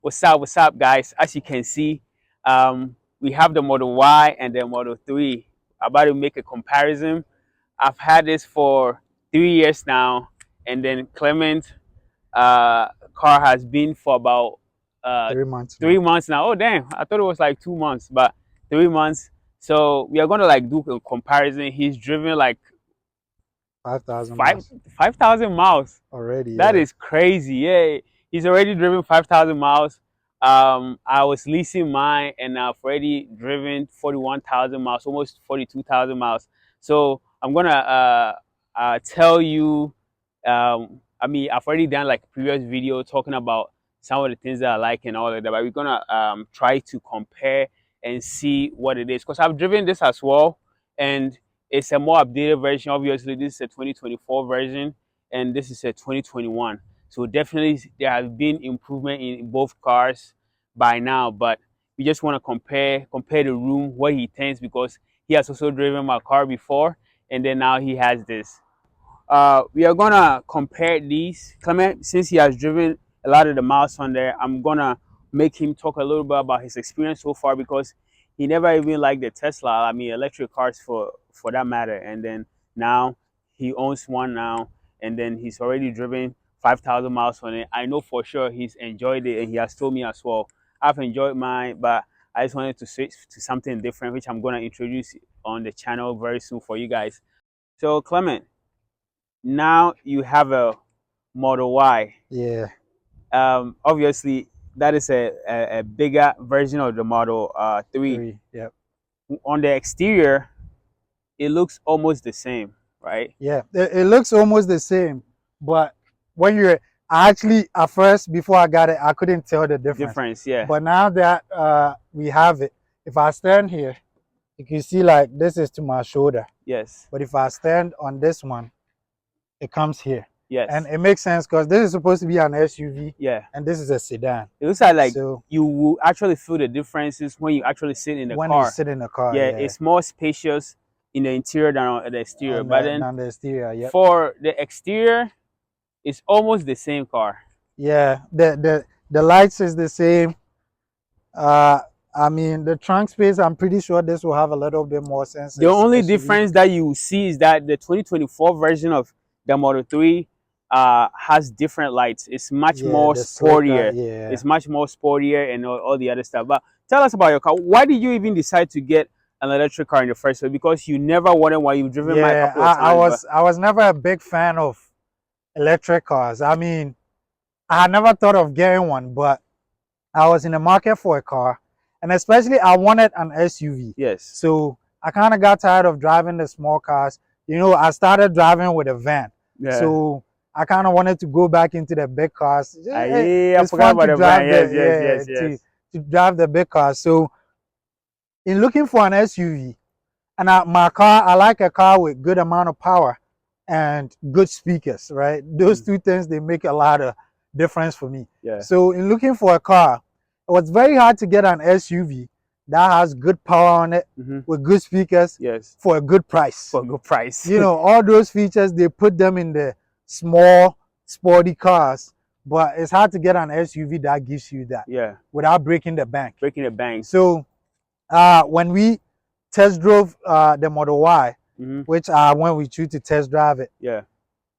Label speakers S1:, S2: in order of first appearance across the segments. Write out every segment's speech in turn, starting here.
S1: What's up, guys? As you can see, we have the Model Y and the Model 3. About to make a comparison. I've had this for 3 years now, and then Clement car has been for about uh,
S2: 3 months
S1: three
S2: now.
S1: months now. Oh damn, I thought it was like 2 months, but 3 months. So we are gonna like do a comparison. He's driven like
S2: 5,000
S1: five
S2: miles
S1: 5,000 miles.
S2: already.
S1: That
S2: Yeah.
S1: is crazy. Yeah, he's already driven 5,000 miles. I was leasing mine, and I've already driven 41,000 miles, almost 42,000 miles. So I'm gonna tell you. I mean, I've already done like previous video talking about some of the things that I like and all of that. But we're gonna try to compare and see what it is, because I've driven this as well, and it's a more updated version. Obviously, this is a 2024 version, and this is a 2021. So definitely there has been improvement in both cars by now, but we just want to compare the room, what he thinks, because he has also driven my car before, and then now he has this. We are gonna compare these. Clement, since he has driven a lot of the miles on there, I'm gonna make him talk a little bit about his experience so far, because he never even liked the Tesla. I mean, electric cars for that matter. And then now he owns one now, and then he's already driven 5,000 miles on it. I know for sure he's enjoyed it, and he has told me as well. I've enjoyed mine, but I just wanted to switch to something different, which I'm gonna introduce on the channel very soon for you guys. So Clement, now you have a Model Y.
S2: Yeah.
S1: Obviously, that is a bigger version of the Model 3.
S2: 3. Yep.
S1: On the exterior, it looks almost the same, right?
S2: Yeah. It looks almost the same, but when you're actually at first before I got it, I couldn't tell the difference.
S1: Difference, yeah.
S2: But now that we have it, if I stand here, you can see like this is to my shoulder.
S1: Yes.
S2: But if I stand on this one, it comes here.
S1: Yes.
S2: And it makes sense because this is supposed to be an SUV.
S1: Yeah.
S2: And this is a sedan.
S1: It looks like
S2: So
S1: you will actually feel the differences when you actually sit in the
S2: when
S1: car.
S2: you sit in the car,
S1: Yeah, it's more spacious in the interior than on the exterior. But then
S2: on the exterior, yep.
S1: for the exterior, it's almost the same car.
S2: Yeah, the lights is the same. I mean the trunk space, I'm pretty sure this will have a little bit more sense.
S1: The only difference that you see is that the 2024 version of the Model 3 has different lights. It's much more sportier.
S2: Yeah.
S1: It's much more sportier and all the other stuff. But tell us about your car. Why did you even decide to get an electric car in the first place? Because you never wanted one. You've driven mine a couple of times.
S2: I was never a big fan of electric cars. I mean, I had never thought of getting one, but I was in the market for a car, and especially I wanted an SUV.
S1: Yes.
S2: So I kind of got tired of driving the small cars. You know, I started driving with a van.
S1: Yeah.
S2: So I kind of wanted to go back into the big cars.
S1: I forgot about the van. Yes.
S2: To drive the big cars. So in looking for an SUV, and my car, I like a car with good amount of power and good speakers, right? Those two things, they make a lot of difference for me.
S1: Yeah.
S2: So in looking for a car, it was very hard to get an SUV that has good power on it, with good speakers,
S1: yes,
S2: for a good price.
S1: For a good price.
S2: You know, all those features, they put them in the small, sporty cars, but it's hard to get an SUV that gives you that.
S1: Yeah.
S2: Without breaking the bank.
S1: Breaking the bank.
S2: So when we test drove the Model Y, which when we choose to test drive it,
S1: yeah,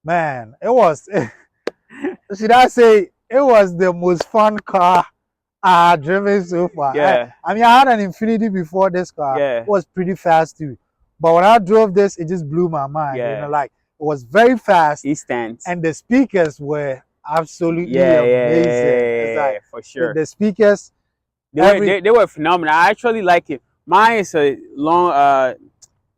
S2: man, it was should I say it was the most fun car I've driven so far.
S1: Yeah.
S2: I mean, I had an Infiniti before this car.
S1: Yeah.
S2: It was pretty fast too. But when I drove this, it just blew my mind.
S1: Yeah.
S2: You know, like it was very fast.
S1: Instant.
S2: And the speakers were absolutely
S1: amazing.
S2: It's like,
S1: for sure.
S2: The speakers,
S1: they were phenomenal. I actually like it. Mine is a long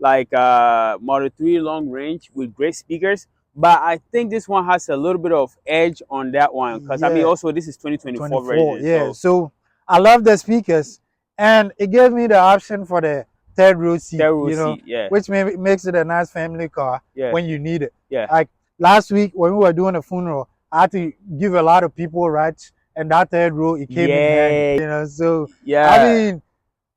S1: Model 3 long range with great speakers. But I think this one has a little bit of edge on that one, because I mean, also this is 2024 version.
S2: Yeah, so I love the speakers, and it gave me the option for the third row seat.
S1: Yeah.
S2: Which makes it a nice family car when you need it.
S1: Yeah.
S2: Like last week when we were doing a funeral, I had to give a lot of people rides, and that third row, it came in handy. You know, so
S1: yeah.
S2: I mean,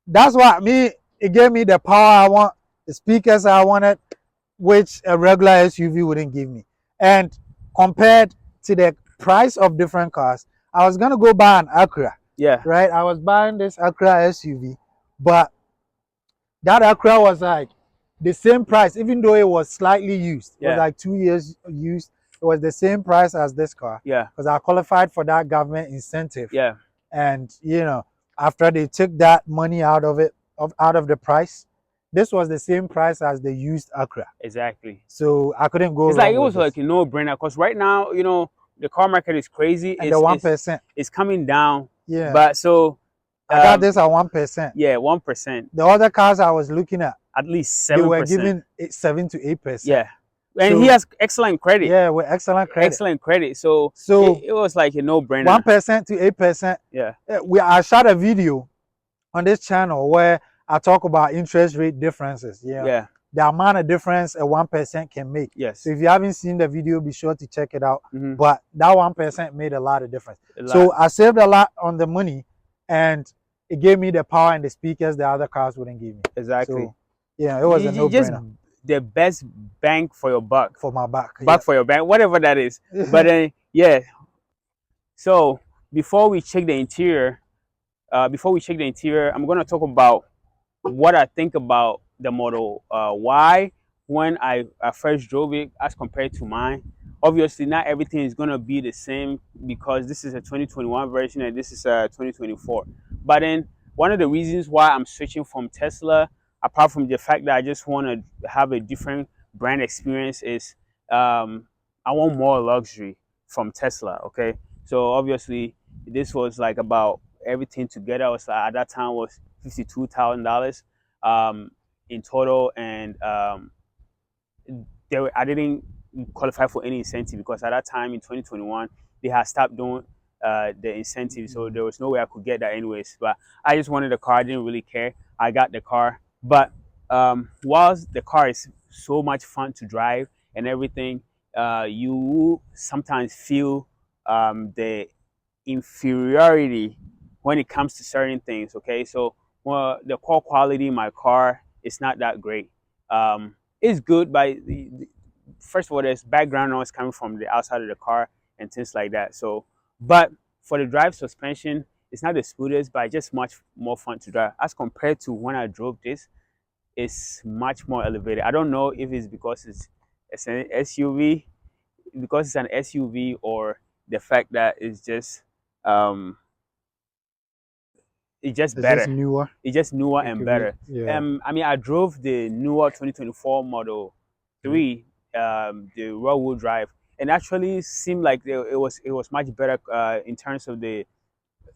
S2: that's what it gave me the power I want, the speakers I wanted, which a regular SUV wouldn't give me. And compared to the price of different cars, I was gonna go buy an Acura,
S1: Yeah.
S2: right? I was buying this Acura SUV, but that Acura was like the same price, even though it was slightly used. It was
S1: Yeah.
S2: like 2 years used. It was the same price as this car
S1: Yeah.
S2: because I qualified for that government incentive.
S1: Yeah.
S2: And after they took that money out of it, out of the price, this was the same price as the used Acura.
S1: Exactly.
S2: So I couldn't go
S1: It's like
S2: wrong
S1: it
S2: with
S1: was
S2: this.
S1: like a no-brainer because right now, the car market is crazy.
S2: And the 1%,
S1: It's coming down,
S2: yeah,
S1: but so
S2: I got this at 1%.
S1: yeah, 1%,
S2: The other cars I was looking at,
S1: at least
S2: they were
S1: 7%.
S2: giving it 7 to 8%.
S1: Yeah, and he
S2: So
S1: has excellent credit,
S2: yeah, with excellent credit.
S1: excellent credit. So
S2: So
S1: it was like a no-brainer.
S2: 1% to 8%.
S1: Yeah.
S2: I shot a video on this channel where I talk about interest rate differences. Yeah,
S1: Yeah.
S2: the amount of difference a 1% can make.
S1: Yes.
S2: So if you haven't seen the video, be sure to check it out.
S1: Mm-hmm.
S2: But that 1% made a lot of difference.
S1: A lot.
S2: So I saved a lot on the money, and it gave me the power and the speakers the other cars wouldn't give me.
S1: Exactly.
S2: So yeah, it was a
S1: Just
S2: no-brainer
S1: the best bang for your buck.
S2: for my back.
S1: Back for your bank, whatever that is. But then, yeah. So before we check the interior, I'm gonna talk about what I think about the Model Y when I first drove it as compared to mine. Obviously, not everything is gonna be the same because this is a 2021 version and this is a 2024. But then one of the reasons why I'm switching from Tesla, apart from the fact that I just want to have a different brand experience, is I want more luxury from Tesla. Okay, so obviously this was like about everything together was like, at that time was $52,000 in total, and I didn't qualify for any incentive because at that time in 2021 they had stopped doing the incentive, so there was no way I could get that anyways. But I just wanted the car. I didn't really care. I got the car, but whilst the car is so much fun to drive and everything, you sometimes feel the inferiority when it comes to certain things. Okay, so well, the core quality in my car is not that great. It's good, but first of all, there's background noise coming from the outside of the car and things like that. So, but for the drive suspension, it's not the smoothest, but just much more fun to drive as compared to when I drove this. It's much more elevated. I don't know if it's because it's an SUV, because it's an SUV, or the fact that um it's just
S2: It's just
S1: better.
S2: newer.
S1: It's just newer
S2: It
S1: and
S2: could be,
S1: better.
S2: yeah.
S1: I mean, I drove the newer 2024 Model 3, the rear-wheel drive, and actually seemed like it was much better in terms of the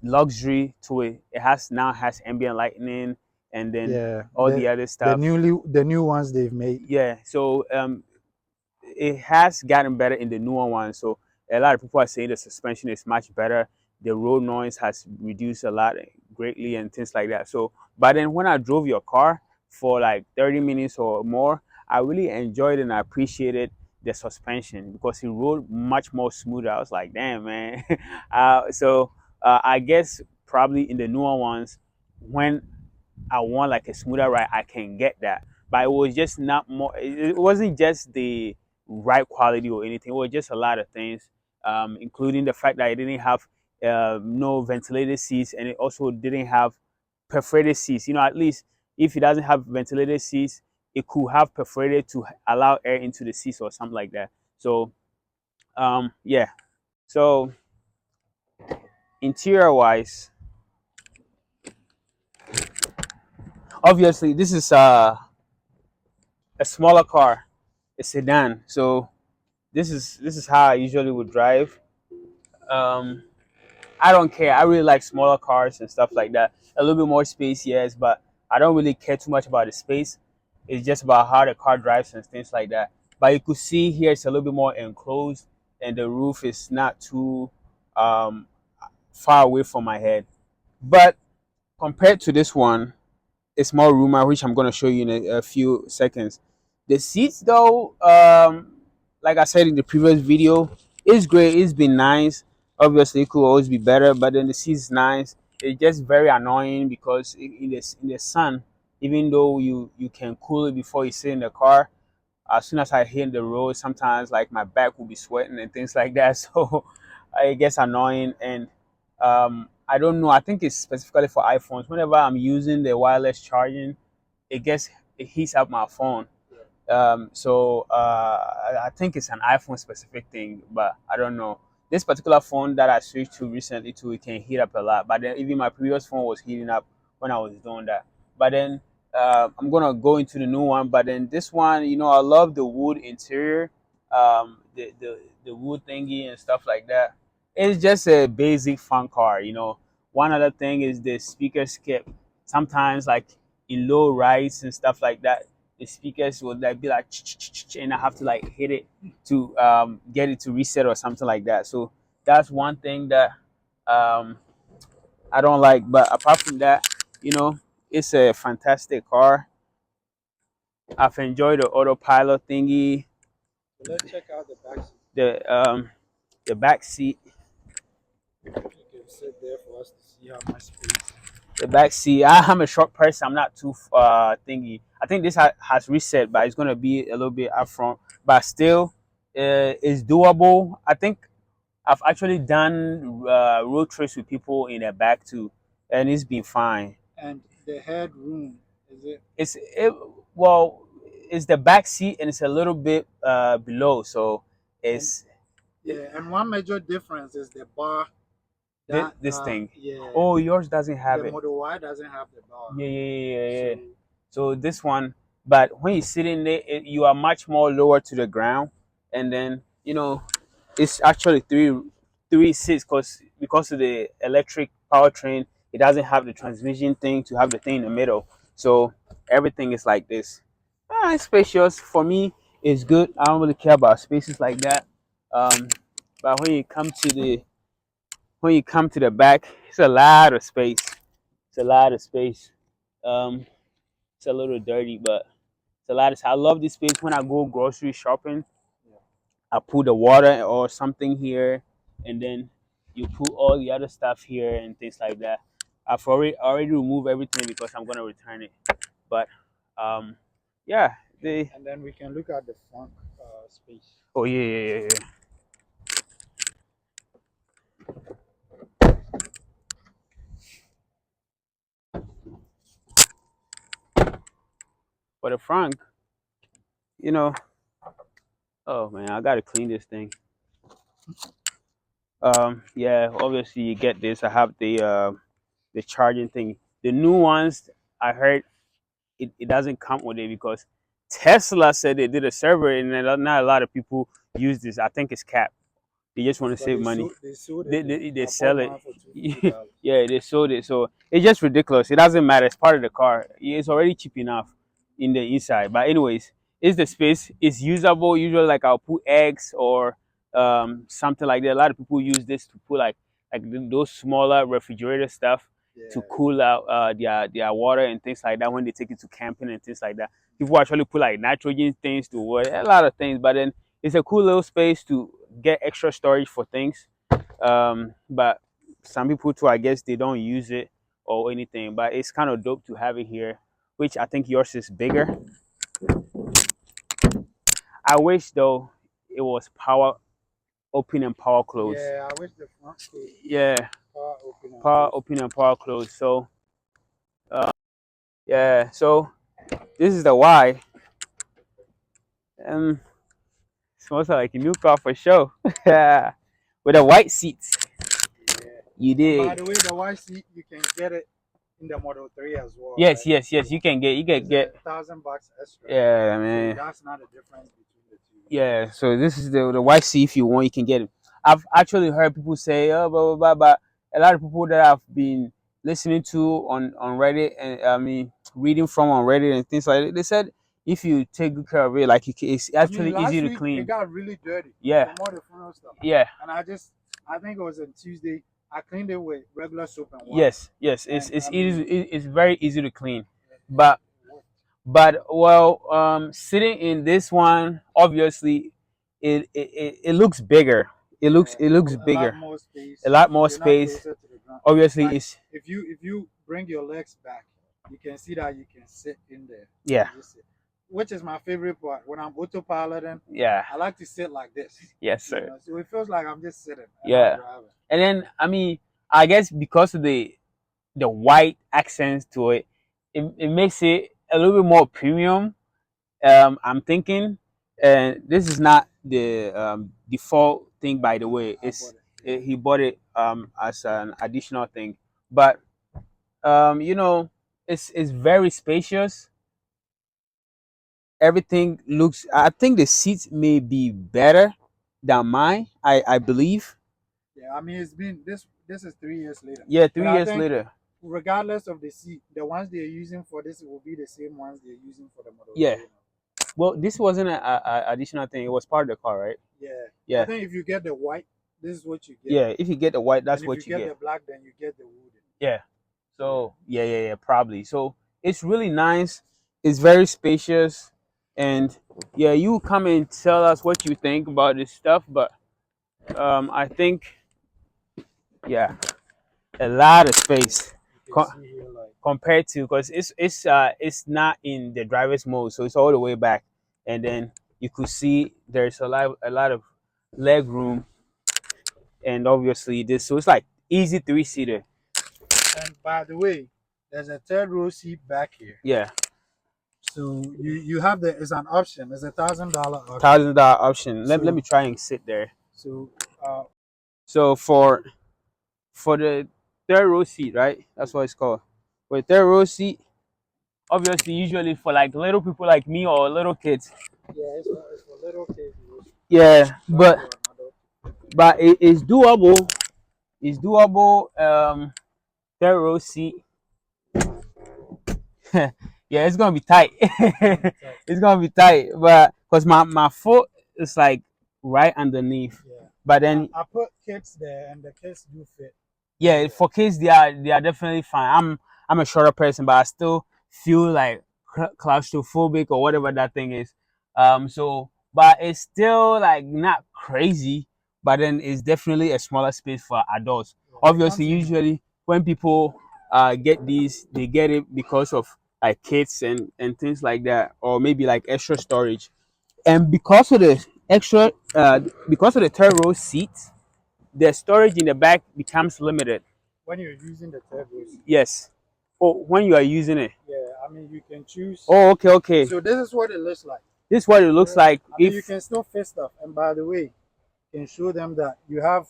S1: luxury to it. It now has ambient lighting and then
S2: Yeah,
S1: all the other
S2: the
S1: stuff.
S2: new ones they've made.
S1: Yeah, so it has gotten better in the newer one. So a lot of people are saying the suspension is much better. The road noise has reduced a lot greatly and things like that. So, but then when I drove your car for like 30 minutes or more, I really enjoyed and I appreciated the suspension because it rode much more smoother. I was like, damn, man. I guess probably in the newer ones, when I want like a smoother ride, I can get that. But it was just not more. It wasn't just the ride quality or anything. It was just a lot of things, including the fact that it didn't have no ventilated seats, and it also didn't have perforated seats. At least if it doesn't have ventilated seats, it could have perforated to allow air into the seats or something like that. So, yeah. So interior wise, obviously this is a smaller car, a sedan. So this is how I usually would drive. Um, I don't care. I really like smaller cars and stuff like that. A little bit more space, yes, but I don't really care too much about the space. It's just about how the car drives and things like that. But you could see here it's a little bit more enclosed, and the roof is not too um, far away from my head. But compared to this one, it's more roomer, which I'm going to show you in a few seconds. The seats, though, like I said in the previous video, is great. It's been nice. Obviously, it could always be better, but then the seats nice. It's just very annoying because in the sun, even though you can cool it before you sit in the car, as soon as I hit the road, sometimes like my back will be sweating and things like that. So it gets annoying, and I don't know. I think it's specifically for iPhones. Whenever I'm using the wireless charging, it heats up my phone. I think it's an iPhone specific thing, but I don't know. This particular phone that I switched to recently too, it can heat up a lot. But then even my previous phone was heating up when I was doing that. But then I'm gonna go into the new one. But then this one, I love the wood interior, the wood thingy and stuff like that. It's just a basic fun car. One other thing is the speaker skip. Sometimes like in low rides and stuff like that, the speakers will like be like and I have to like hit it to get it to reset or something like that. So that's one thing that um, I don't like. But apart from that, you know, it's a fantastic car. I've enjoyed the autopilot thingy,
S2: So let's check out the back seat.
S1: the back seat.
S2: You can sit there for us to see how much space.
S1: The back seat. I'm a short person. I'm not too thingy. I think this has reset, but it's gonna be a little bit up front. But still, it's doable. I think I've actually done road trips with people in the back too, and it's been fine.
S2: And the headroom, is it?
S1: Well, it's the back seat and it's a little bit below, so
S2: And
S1: it's
S2: yeah, and one major difference is the bar. That
S1: this thing.
S2: yeah,
S1: Oh, yours doesn't have
S2: the
S1: it.
S2: Model Y doesn't have the bar.
S1: Yeah.
S2: So
S1: So this one, but when you sit in there, you are much more lower to the ground, and then it's actually three seats because of the electric powertrain. It doesn't have the transmission thing to have the thing in the middle, so everything is like this. It's spacious for me. It's good. I don't really care about spaces like that. Um, but when you come to the back, it's a lot of space. It's a lot of space. Um, it's a little dirty, but it's a lot of. I love this space when I go grocery shopping. I put the water or something here, and then you put all the other stuff here and things like that. I've already removed everything because I'm gonna return it. But um, yeah, they.
S2: and then we can look at the front space.
S1: Oh yeah. For the front, you know. Oh man, I gotta clean this thing. Yeah, obviously you get this. I have the charging thing. The new ones, I heard it doesn't come with it because Tesla said they did a server and not a lot of people use this. I think it's cap. They just want to
S2: But
S1: save money.
S2: they sold it though.
S1: They
S2: I bought
S1: sell it.
S2: mine for $250.
S1: Yeah, they sold it. So it's just ridiculous. It doesn't matter. It's part of the car. It's already cheap enough in the inside. But anyways, it's the space. It's usable. Usually, like I'll put eggs or something like that. A lot of people use this to put those smaller refrigerator stuff to
S2: Yeah.
S1: cool out their water and things like that when they take it to camping and things like that. People actually put like nitrogen things to water, a lot of things. But then it's a cool little space to get extra storage for things. But some people too, I guess they don't use it or anything. But it's kind of dope to have it here, which I think yours is bigger. I wish though it was power open and power close.
S2: Yeah, I wish the front could
S1: Yeah,
S2: power open and
S1: power
S2: close.
S1: open and power close. So yeah, so this is the Y. Um, smells like a new car for sure. Yeah, with the white seats.
S2: Yeah.
S1: You
S2: And by
S1: did.
S2: the way, the white seat you can get it in the Model 3 as well,
S1: Yes,
S2: right?
S1: yes, yes. You can
S2: It's
S1: get.
S2: $1,000 extra.
S1: Yeah,
S2: So
S1: man.
S2: that's not a difference between the two.
S1: Yeah. So this is the YC. If you want, you can get it. I've actually heard people say, oh, blah blah blah, but a lot of people that I've been listening to on Reddit and I mean reading from on Reddit and things like that, they said if you take good care of it, like it's
S2: I mean,
S1: actually easy
S2: last
S1: to
S2: week it
S1: clean.
S2: got really dirty
S1: Yeah.
S2: from all the funeral stuff.
S1: Yeah.
S2: And I think it was on Tuesday, I cleaned it with regular soap and water.
S1: Yes.
S2: And
S1: It's
S2: I
S1: easy.
S2: mean,
S1: It's very easy to clean.
S2: it
S1: But
S2: worked.
S1: well, sitting in this one, obviously, it looks bigger.
S2: Yeah,
S1: It looks
S2: a lot
S1: bigger.
S2: more
S1: A
S2: space.
S1: lot more
S2: You're not
S1: space.
S2: closer to the ground.
S1: Obviously,
S2: Like
S1: it's
S2: if you bring your legs back, you can see that you can sit in there.
S1: yeah,
S2: Just sit. Which is my favorite part. When I'm autopiloting,
S1: yeah,
S2: I like to sit like this.
S1: yes, sir.
S2: So it feels like I'm just sitting and not
S1: Yeah,
S2: driving.
S1: and then I mean, I guess because of the white accents to it, it makes it a little bit more premium. I'm thinking, and this is not the default thing, by the way. He bought it as an additional thing, but you know, it's very spacious. Everything looks. I think the seats may be better than mine. I believe.
S2: Yeah, I mean it's been this is 3 years later.
S1: Yeah,
S2: But
S1: three
S2: I
S1: years
S2: think
S1: later.
S2: regardless of the seat, the ones they're using for this will be the same ones they're using for the Model
S1: Yeah.
S2: 3 now.
S1: Well, this wasn't a additional thing. It was part of the car, right?
S2: Yeah. I
S1: Yeah.
S2: think if you get the white, this is what you get.
S1: Yeah. If you get the white,
S2: And
S1: that's
S2: if you
S1: what you
S2: get the
S1: get.
S2: black, then you get the wooden.
S1: Yeah. So yeah, probably. So it's really nice. It's very spacious, and yeah, you come and tell us what you think about this stuff. But I think yeah, a lot of space
S2: You can
S1: co-
S2: see here like
S1: compared to because it's not in the driver's mode, so it's all the way back, and then you could see there's a lot of leg room, and obviously this, so it's like easy three-seater.
S2: and by the way, there's a third row seat back here.
S1: Yeah,
S2: So you have the it's an option. It's $1,000 option.
S1: $1,000 option. Let
S2: So
S1: me try and sit there.
S2: so uh
S1: So for the third row seat, right? That's what it's called. For the third row seat, obviously, usually for like little people like me or little kids.
S2: yeah, it's for little kids.
S1: Yeah,
S2: Not for an adult.
S1: but it's doable. It's doable. Third row seat. Yeah, it's gonna be tight. It's gonna be tight, but because my foot is like right underneath.
S2: Yeah.
S1: But then
S2: I put kids there and the kids do fit.
S1: yeah, for kids they are definitely fine. I'm a shorter person, but I still feel like claustrophobic or whatever that thing is. So but it's still like not crazy, but then it's definitely a smaller space for adults.
S2: Yeah, it
S1: Obviously,
S2: comes in
S1: usually when people get these, they get it because of like kids and things like that, or maybe like extra storage. And because of the extra, because of the third row seats, the storage in the back becomes limited.
S2: when you're using the third row seat.
S1: Yes. Oh, when you are using it.
S2: Yeah, I mean you can choose.
S1: Oh, okay, okay.
S2: So this is what it looks like.
S1: This is what it looks like
S2: I mean you
S1: if
S2: can still fit stuff. And by the way, you can show them that you have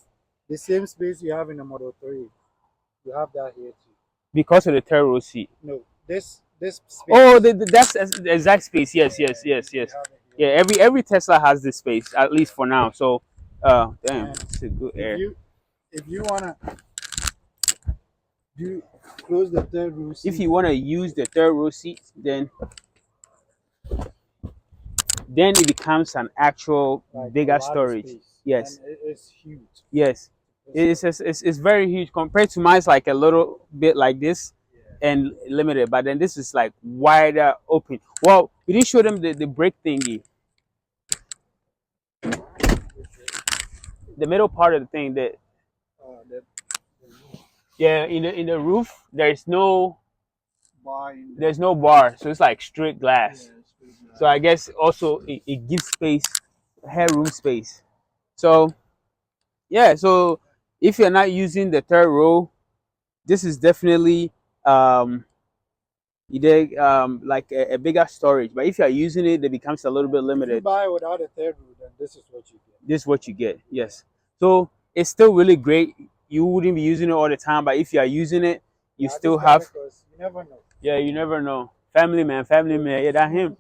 S2: the same space you have in the Model 3. You have that here too.
S1: because of the third row seat.
S2: No, this space.
S1: Oh, that's the exact space. Yes,
S2: Yeah,
S1: yes, yes,
S2: you
S1: yes.
S2: have it
S1: Yeah,
S2: here.
S1: every Tesla has this space at least for now. So, damn,
S2: And
S1: it's a good
S2: if
S1: air.
S2: you wanna do close the third row
S1: If
S2: seat,
S1: you want to use the third row seat, then it becomes an actual
S2: like a
S1: bigger
S2: lot of
S1: storage.
S2: space,
S1: Yes,
S2: and it's huge.
S1: yes. It's very huge compared to mine. It's like a little bit like this and limited, but then this is like wider open. Well, we didn't show them the brake thingy, the middle part of the thing. That
S2: The
S1: yeah, in the roof,
S2: bar in there.
S1: there's no bar, so it's like straight glass.
S2: Yeah, it's pretty
S1: So I guess also it gives space, headroom space. So yeah, so if you're not using the third row, this is definitely either like a bigger storage. But if you're using it, it becomes a little bit
S2: If you
S1: limited.
S2: buy without a third row, then this is what you get.
S1: This is what you get. Yes. So it's still really great. You wouldn't be using it all the time, but if you are using it, you
S2: Yeah, I
S1: still
S2: just got
S1: have.
S2: it because you never know.
S1: Yeah, you never know. Family man. Yeah, that him.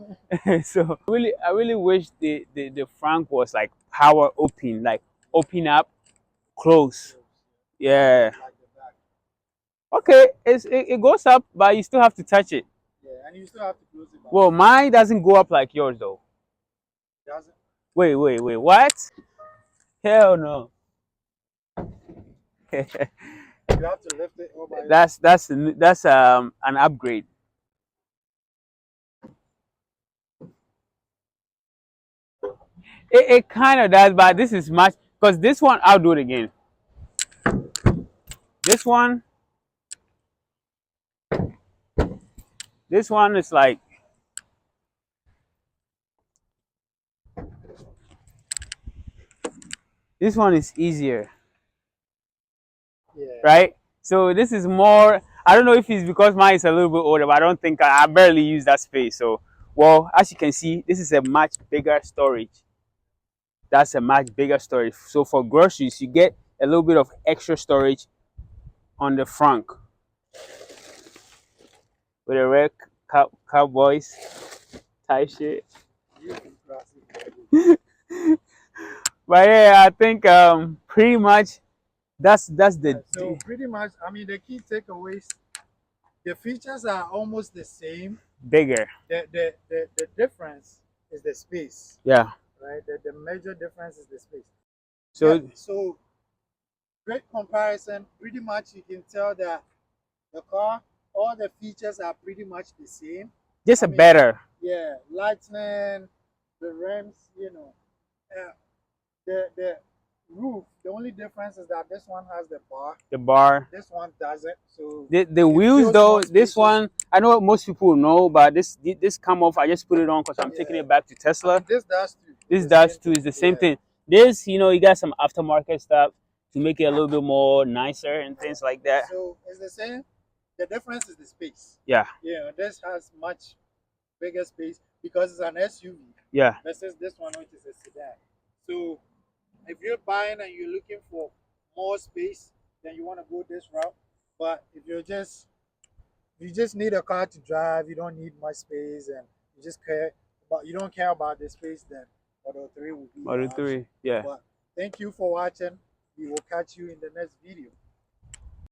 S1: So I really wish the Frank was like power open, like open up, close. Yeah.
S2: Like the back.
S1: Okay, it goes up, but you still have to touch it.
S2: Yeah, and you still have to close it back.
S1: Well, mine doesn't go up like yours though.
S2: Doesn't.
S1: Wait. What? Hell no.
S2: You have to lift it all by yourself.
S1: That's an upgrade. It kind of does, but this is much because this one I'll do it again. This one, this one is like this one is easier.
S2: Yeah.
S1: right? So this is more. I don't know if it's because mine is a little bit older, but I don't think I barely use that space. So, well, as you can see, this is a much bigger storage. That's a much bigger storage. So for groceries, you get a little bit of extra storage on the front with a red cowboys type shit. But yeah, I think pretty much that's
S2: Yeah,
S1: the
S2: so pretty much, I mean, the key takeaways, the features are almost the same.
S1: bigger.
S2: The difference is the space,
S1: Yeah.
S2: right? The major difference is the space. Yeah,
S1: So
S2: so great comparison. Pretty much you can tell that the car, all the features are pretty much the same.
S1: just
S2: I
S1: a
S2: mean,
S1: better.
S2: yeah, lightning, the rims, the roof. The only difference is that this one has the bar,
S1: The bar.
S2: this one doesn't. So
S1: The
S2: it
S1: wheels
S2: feels
S1: though,
S2: more
S1: this
S2: spacious.
S1: one I know most people know, but this come off. I just put it on because I'm taking
S2: Yeah,
S1: it back to
S2: I
S1: Tesla.
S2: mean this does too. It's
S1: This
S2: the
S1: does
S2: same
S1: too.
S2: thing.
S1: It's the same
S2: Yeah.
S1: thing. This, you got some aftermarket stuff to make it a little bit more nicer and things like that.
S2: So it's the same. The difference is the space.
S1: Yeah,
S2: Yeah, this has much bigger space because it's an SUV
S1: yeah.
S2: versus this one which is a sedan. So if you're buying and you're looking for more space, then you want to go this route. But if you just need a car to drive, you don't need much space, and you don't care about the space, then Model 3 will be your
S1: Model
S2: option.
S1: 3. Yeah.
S2: But thank you for watching. We will catch you in the next video.